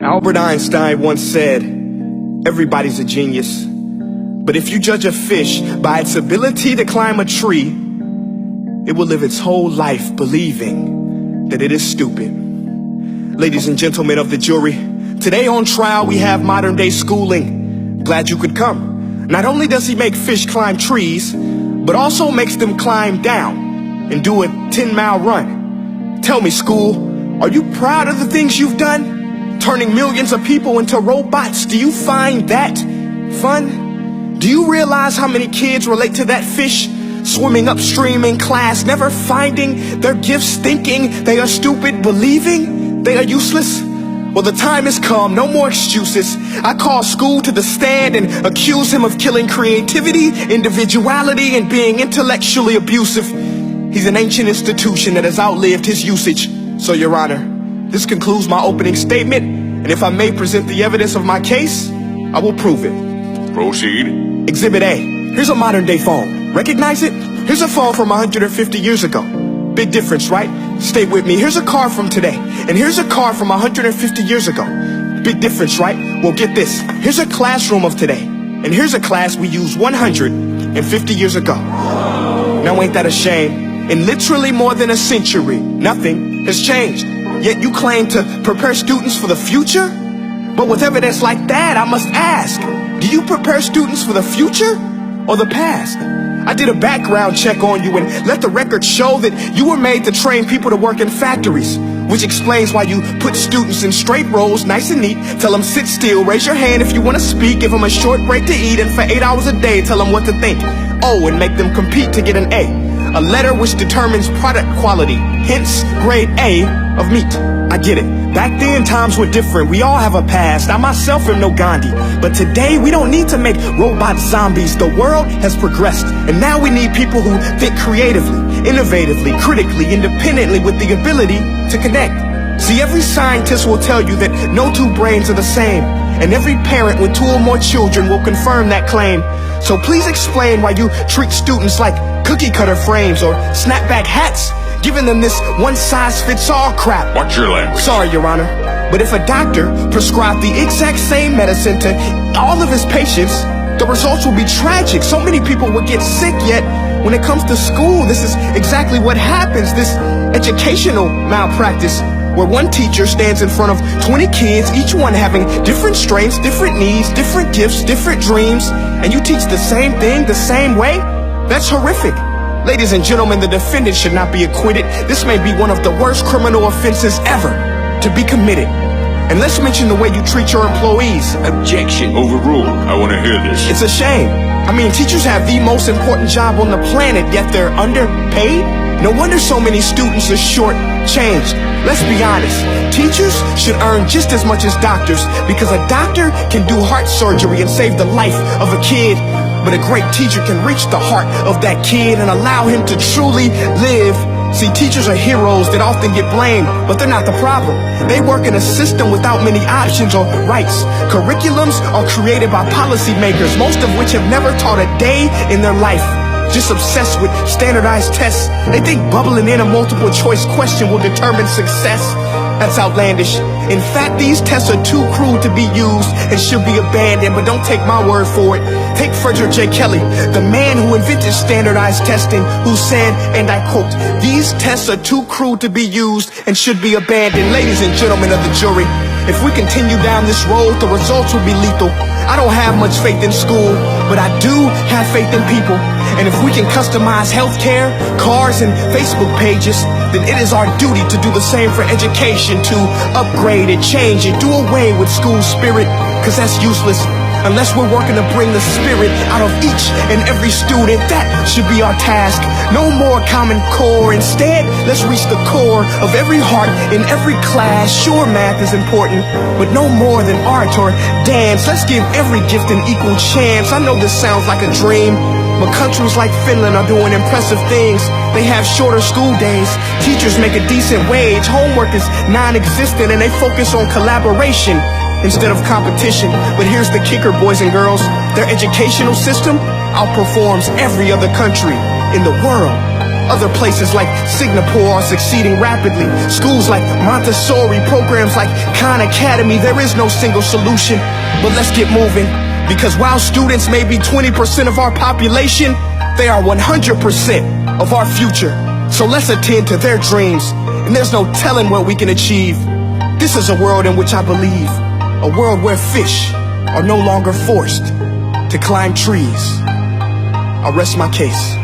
Albert Einstein once said, everybody's a genius. But if you judge a fish by its ability to climb a tree, it will live its whole life believing that it is stupid. Ladies and gentlemen of the jury, today on trial we have modern day schooling. Glad you could come. Not only does he make fish climb trees, but also makes them climb down and do a 10-mile run. Tell me, school, are you proud of the things you've done? Turning millions of people into robots, do you find that fun? Do you realize how many kids relate to that fish swimming upstream in class, never finding their gifts, thinking they are stupid, believing they are useless? Well, the time has come, no more excuses. I call school to the stand and accuse him of killing creativity, individuality, and being intellectually abusive. He's an ancient institution that has outlived his usage. So, Your Honor, this concludes my opening statement, and if I may present the evidence of my case, I will prove it. Proceed. Exhibit A. Here's a modern day phone. Recognize it? Here's a phone from 150 years ago. Big difference, right? Stay with me. Here's a car from today, and here's a car from 150 years ago. Big difference, right? Well, get this. Here's a classroom of today, and here's a class we used 150 years ago. Now ain't that a shame? In literally more than a century, nothing has changed. Yet you claim to prepare students for the future? But with evidence like that, I must ask, do you prepare students for the future or the past? I did a background check on you and let the record show that you were made to train people to work in factories, which explains why you put students in straight rows, nice and neat, tell them sit still, raise your hand if you want to speak, give them a short break to eat, and for 8 hours a day, tell them what to think. Oh, and make them compete to get an A letter which determines product quality, hence grade A of meat. I get it. Back then, times were different. We all have a past. I myself am no Gandhi. But today, we don't need to make robot zombies. The world has progressed. And now we need people who think creatively, innovatively, critically, independently, with the ability to connect. See, every scientist will tell you that no two brains are the same. And every parent with 2 or more children will confirm that claim. So please explain why you treat students like cookie cutter frames or snapback hats, giving them this one-size-fits-all crap. Watch your language. Sorry, Your Honor, but if a doctor prescribed the exact same medicine to all of his patients, the results will be tragic. So many people will get sick, yet when it comes to school, this is exactly what happens, this educational malpractice, where one teacher stands in front of 20 kids, each one having different strengths, different needs, different gifts, different dreams, and you teach the same thing the same way? That's horrific. Ladies and gentlemen, the defendant should not be acquitted. This may be one of the worst criminal offenses ever to be committed. And let's mention the way you treat your employees. Objection. Overruled. I want to hear this. It's a shame. I mean, teachers have the most important job on the planet, yet they're underpaid? No wonder so many students are short-changed. Let's be honest. Teachers should earn just as much as doctors, because a doctor can do heart surgery and save the life of a kid. But a great teacher can reach the heart of that kid and allow him to truly live. See, teachers are heroes that often get blamed, but they're not the problem. They work in a system without many options or rights. Curriculums are created by policymakers, most of which have never taught a day in their life. Just obsessed with standardized tests. They think bubbling in a multiple choice question will determine success. That's outlandish. In fact, these tests are too cruel to be used and should be abandoned, but don't take my word for it. Take Frederick J. Kelly, the man who invented standardized testing, who said, and I quote, "These tests are too cruel to be used and should be abandoned." Ladies and gentlemen of the jury, if we continue down this road, the results will be lethal. I don't have much faith in school, but I do have faith in people. And if we can customize healthcare, cars, and Facebook pages, then it is our duty to do the same for education, to upgrade and change and do away with school spirit, because that's useless. Unless we're working to bring the spirit out of each and every student, that should be our task. No more Common Core. Instead, let's reach the core of every heart in every class. Sure, math is important, but no more than art or dance. Let's give every gift an equal chance. I know this sounds like a dream, but countries like Finland are doing impressive things. They have shorter school days. Teachers make a decent wage. Homework is non-existent, and they focus on collaboration instead of competition. But here's the kicker, boys and girls. Their educational system outperforms every other country in the world. Other places like Singapore are succeeding rapidly. Schools like Montessori, programs like Khan Academy. There is no single solution, but let's get moving. Because while students may be 20% of our population, they are 100% of our future. So let's attend to their dreams, and there's no telling what we can achieve. This is a world in which I believe, a world where fish are no longer forced to climb trees. I'll rest my case.